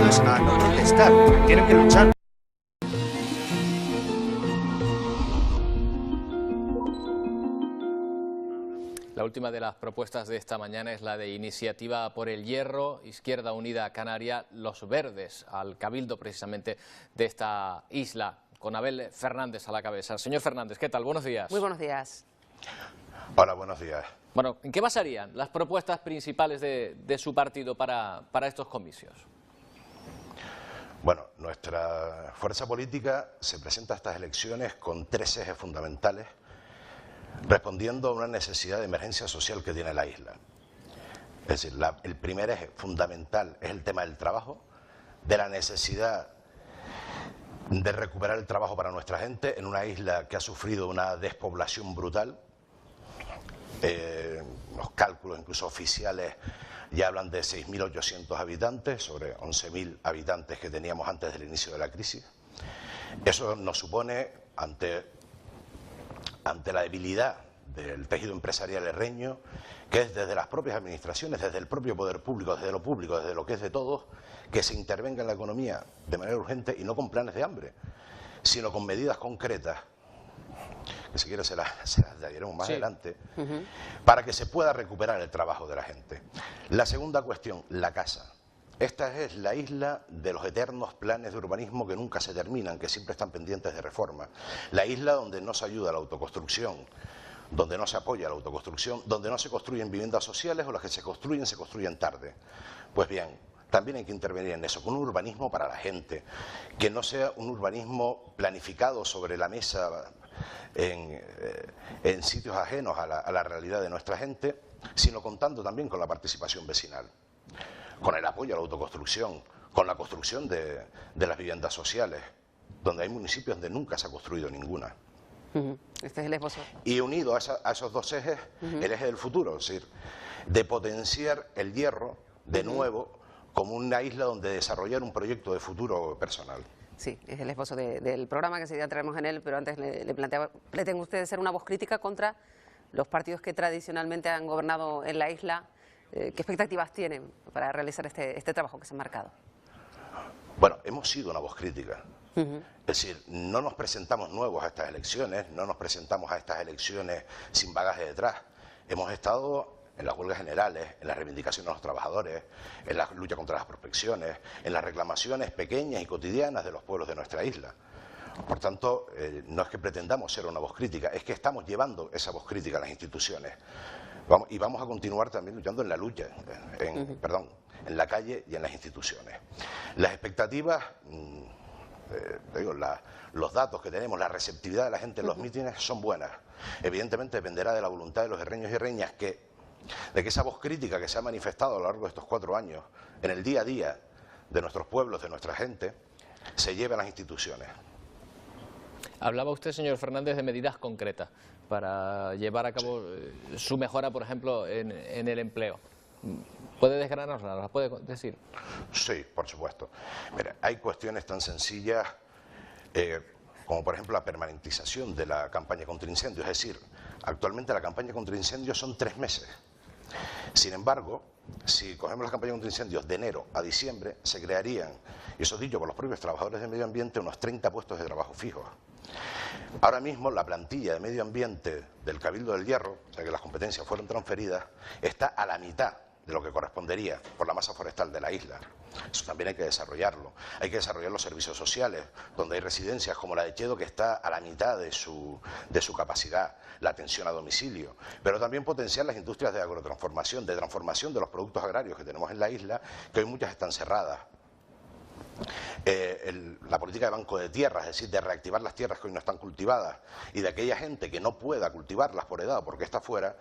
es a no protestar, tienen que luchar. La última de las propuestas de esta mañana es la de Iniciativa por el Hierro, Izquierda Unida Canaria, Los Verdes, al cabildo precisamente de esta isla, con Abel Fernández a la cabeza. Señor Fernández, ¿qué tal? Buenos días. Muy buenos días. Hola, buenos días. Bueno, ¿en qué basarían las propuestas principales de su partido para estos comicios? Bueno, nuestra fuerza política se presenta a estas elecciones con tres ejes fundamentales, respondiendo a una necesidad de emergencia social que tiene la isla. Es decir, el primer eje fundamental es el tema del trabajo, de la necesidad de recuperar el trabajo para nuestra gente en una isla que ha sufrido una despoblación brutal. Los cálculos incluso oficiales ya hablan de 6.800 habitantes sobre 11.000 habitantes que teníamos antes del inicio de la crisis. Eso nos supone, ante la debilidad del tejido empresarial herreño, que es desde las propias administraciones, desde el propio poder público, desde lo que es de todos, que se intervenga en la economía de manera urgente y no con planes de hambre, sino con medidas concretas, que si quiere se las daremos más adelante, para que se pueda recuperar el trabajo de la gente. La segunda cuestión, la casa. Esta es la isla de los eternos planes de urbanismo que nunca se terminan, que siempre están pendientes de reforma. La isla donde no se ayuda a la autoconstrucción, donde no se apoya a la autoconstrucción, donde no se construyen viviendas sociales o las que se construyen tarde. Pues bien, también hay que intervenir en eso, con un urbanismo para la gente, que no sea un urbanismo planificado sobre la mesa en sitios ajenos a la realidad de nuestra gente, sino contando también con la participación vecinal, con el apoyo a la autoconstrucción, con la construcción de las viviendas sociales, donde hay municipios donde nunca se ha construido ninguna. Este es el esbozo. Y unido a esos dos ejes, el eje del futuro, es decir, de potenciar el hierro de nuevo como una isla donde desarrollar un proyecto de futuro personal. Sí, es el esbozo del programa, que enseguida entraremos en él, pero antes le planteaba, ¿pretende usted ser una voz crítica contra los partidos que tradicionalmente han gobernado en la isla? ¿Qué expectativas tienen para realizar este trabajo que se ha marcado? Bueno, hemos sido una voz crítica. Es decir, no nos presentamos nuevos a estas elecciones, no nos presentamos a estas elecciones sin bagaje detrás. Hemos estado en las huelgas generales, en la reivindicación de los trabajadores, en la lucha contra las prospecciones, en las reclamaciones pequeñas y cotidianas de los pueblos de nuestra isla. Por tanto, no es que pretendamos ser una voz crítica, es que estamos llevando esa voz crítica a las instituciones. Y vamos a continuar también luchando en la lucha, en la calle y en las instituciones. Las expectativas, los datos que tenemos, la receptividad de la gente en los mítines son buenas. Evidentemente dependerá de la voluntad de los herreños y herreñas de que esa voz crítica que se ha manifestado a lo largo de estos 4 años en el día a día de nuestros pueblos, de nuestra gente, se lleve a las instituciones. Hablaba usted, señor Fernández, de medidas concretas para llevar a cabo su mejora, por ejemplo, en el empleo. ¿Puede desgranarlas? ¿Las puede decir? Sí, por supuesto. Mira, hay cuestiones tan sencillas como, por ejemplo, la permanentización de la campaña contra incendios. Es decir, actualmente la campaña contra incendios son 3 meses. Sin embargo, si cogemos la campaña contra incendios de enero a diciembre, se crearían, y eso es dicho por los propios trabajadores de medio ambiente, unos 30 puestos de trabajo fijos. Ahora mismo la plantilla de medio ambiente del Cabildo del Hierro, o sea que las competencias fueron transferidas, está a la mitad de lo que correspondería por la masa forestal de la isla. Eso también hay que desarrollarlo. Hay que desarrollar los servicios sociales, donde hay residencias como la de Chedo, que está a la mitad de su capacidad, la atención a domicilio, pero también potenciar las industrias de agrotransformación, de transformación de los productos agrarios que tenemos en la isla, que hoy muchas están cerradas. La política de banco de tierras, es decir, de reactivar las tierras que hoy no están cultivadas, y de aquella gente que no pueda cultivarlas por edad o porque está fuera,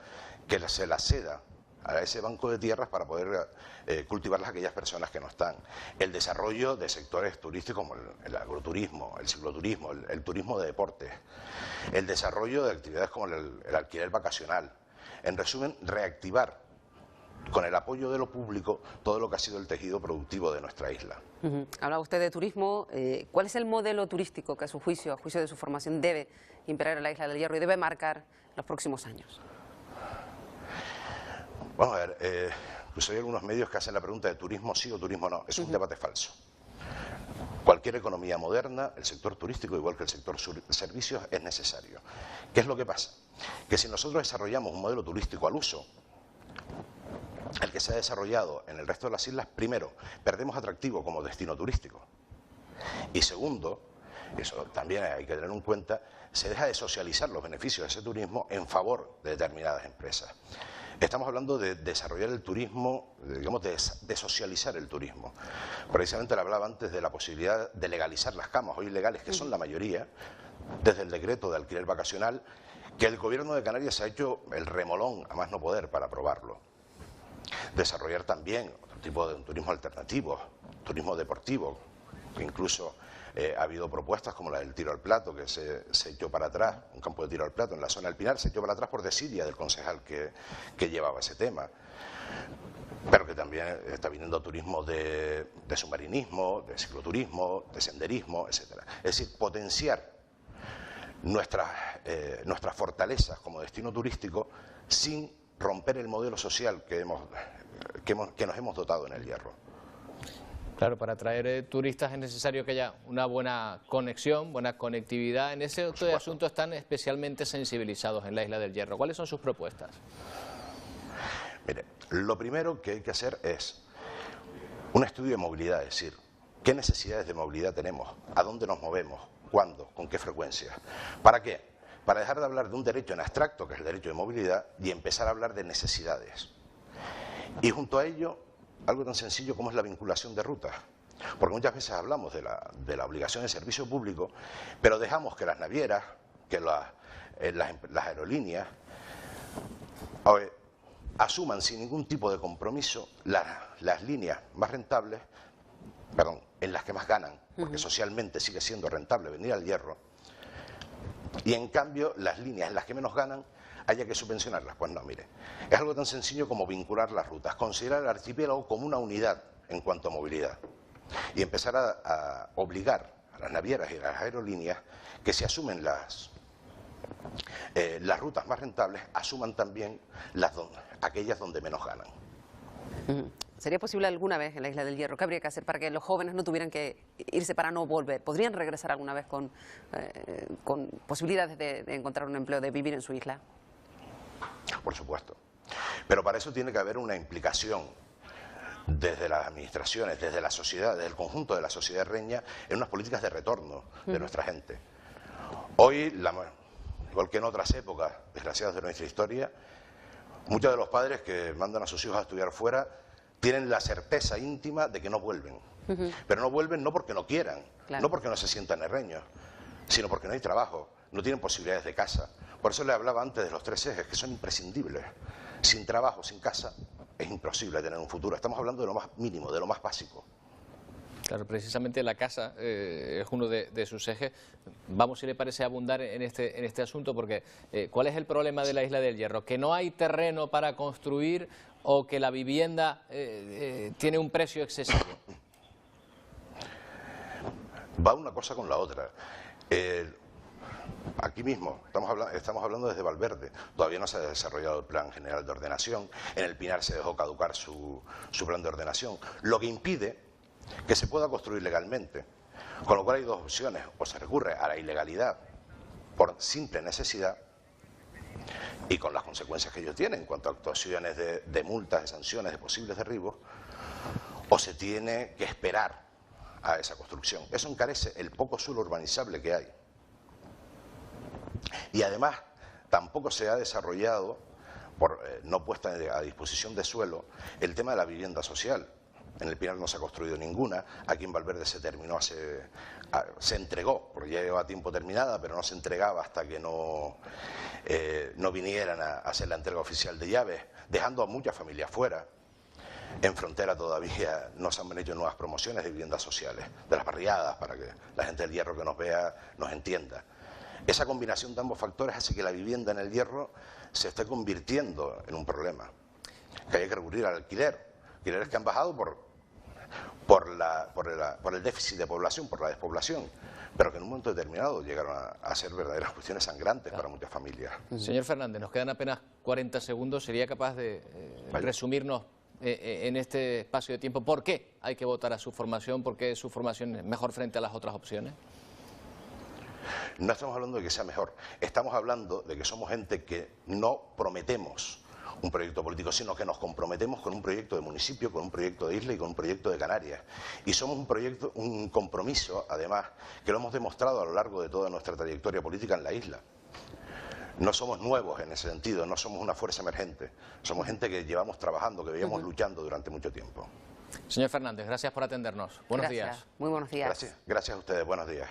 que se las ceda a ese banco de tierras para poder cultivarlas a aquellas personas que no están. El desarrollo de sectores turísticos como el agroturismo, el cicloturismo, el turismo de deportes, el desarrollo de actividades como el alquiler vacacional. En resumen, reactivar con el apoyo de lo público todo lo que ha sido el tejido productivo de nuestra isla. Hablaba usted de turismo. ¿Cuál es el modelo turístico que a juicio de su formación, debe imperar en la Isla del Hierro y debe marcar los próximos años? Vamos a ver, pues hay algunos medios que hacen la pregunta de turismo sí o turismo no. Es un debate falso. cualquier economía moderna, el sector turístico, igual que el sector servicios, es necesario. ¿Qué es lo que pasa? Que si nosotros desarrollamos un modelo turístico al uso, el que se ha desarrollado en el resto de las islas, primero, perdemos atractivo como destino turístico. Y segundo, eso también hay que tener en cuenta, se deja de socializar los beneficios de ese turismo en favor de determinadas empresas. Estamos hablando de desarrollar el turismo, digamos, de socializar el turismo. Precisamente le hablaba antes de la posibilidad de legalizar las camas, hoy legales, que son la mayoría, desde el decreto de alquiler vacacional, que el Gobierno de Canarias ha hecho el remolón a más no poder para aprobarlo. Desarrollar también otro tipo de turismo alternativo, turismo deportivo, que incluso ha habido propuestas como la del tiro al plato, que se echó para atrás, un campo de tiro al plato en la zona del Pinar, se echó para atrás por desidia del concejal que llevaba ese tema. Pero que también está viniendo turismo de submarinismo, de cicloturismo, de senderismo, etc. Es decir, potenciar nuestras fortalezas como destino turístico sin romper el modelo social que nos hemos dotado en el Hierro. Claro, para atraer turistas es necesario que haya una buena conexión, buena conectividad. En ese otro asunto están especialmente sensibilizados en la Isla del Hierro. ¿Cuáles son sus propuestas? Mire, lo primero que hay que hacer es un estudio de movilidad, es decir, qué necesidades de movilidad tenemos, a dónde nos movemos, cuándo, con qué frecuencia. ¿Para qué? Para dejar de hablar de un derecho en abstracto, que es el derecho de movilidad, y empezar a hablar de necesidades. Y junto a ello, algo tan sencillo como es la vinculación de rutas. Porque muchas veces hablamos de la obligación de servicio público, pero dejamos que las navieras, que las aerolíneas, asuman sin ningún tipo de compromiso las líneas más rentables, en las que más ganan, porque socialmente sigue siendo rentable venir al Hierro, y en cambio las líneas en las que menos ganan haya que subvencionarlas. Pues no, mire, es algo tan sencillo como vincular las rutas, considerar el archipiélago como una unidad en cuanto a movilidad y empezar a obligar a las navieras y a las aerolíneas que si asumen las rutas más rentables, asuman también aquellas donde menos ganan. ¿Sería posible alguna vez en la Isla del Hierro? ¿Qué habría que hacer para que los jóvenes no tuvieran que irse para no volver? ¿Podrían regresar alguna vez con posibilidades de encontrar un empleo, de vivir en su isla? Por supuesto. Pero para eso tiene que haber una implicación desde las administraciones, desde la sociedad, desde el conjunto de la sociedad reña, en unas políticas de retorno de nuestra gente. Hoy, igual que en otras épocas desgraciadas de nuestra historia, muchos de los padres que mandan a sus hijos a estudiar fuera tienen la certeza íntima de que no vuelven. Pero no vuelven no porque no quieran, no porque no se sientan herreños, sino porque no hay trabajo, no tienen posibilidades de casa. Por eso le hablaba antes de los 3 ejes, que son imprescindibles. Sin trabajo, sin casa, es imposible tener un futuro. Estamos hablando de lo más mínimo, de lo más básico. Claro, precisamente la casa es uno de sus ejes. Vamos, si le parece, a abundar en este asunto, porque ¿cuál es el problema de la Isla del Hierro? ¿Que no hay terreno para construir o que la vivienda tiene un precio excesivo? Va una cosa con la otra. Aquí mismo, estamos hablando desde Valverde, todavía no se ha desarrollado el Plan General de Ordenación, en el Pinar se dejó caducar su plan de ordenación, lo que impide que se pueda construir legalmente, con lo cual hay dos opciones: o se recurre a la ilegalidad por simple necesidad y con las consecuencias que ello tiene en cuanto a actuaciones de multas, de sanciones, de posibles derribos, o se tiene que esperar a esa construcción. Eso encarece el poco suelo urbanizable que hay. Y además tampoco se ha desarrollado, por no puesta a disposición de suelo, el tema de la vivienda social. En el Pinar no se ha construido ninguna, aquí en Valverde se entregó, porque ya lleva tiempo terminada, pero no se entregaba hasta que no vinieran a hacer la entrega oficial de llaves, dejando a muchas familias fuera. En Frontera todavía no se han hecho nuevas promociones de viviendas sociales, de las barriadas, para que la gente del Hierro que nos vea nos entienda. Esa combinación de ambos factores hace que la vivienda en el Hierro se esté convirtiendo en un problema, que hay que recurrir al alquiler, alquileres que han bajado por el déficit de población, por la despoblación, pero que en un momento determinado llegaron a ser verdaderas cuestiones sangrantes para muchas familias. Señor Fernández, nos quedan apenas 40 segundos. ¿Sería capaz de resumirnos en este espacio de tiempo por qué hay que votar a su formación, por qué su formación es mejor frente a las otras opciones? No estamos hablando de que sea mejor, estamos hablando de que somos gente que no prometemos un proyecto político, sino que nos comprometemos con un proyecto de municipio, con un proyecto de isla y con un proyecto de Canarias. Y somos un compromiso, además, que lo hemos demostrado a lo largo de toda nuestra trayectoria política en la isla. No somos nuevos en ese sentido, no somos una fuerza emergente, somos gente que llevamos trabajando, que llevamos luchando durante mucho tiempo. Señor Fernández, gracias por atendernos. Buenos días. Muy buenos días. Gracias a ustedes, buenos días.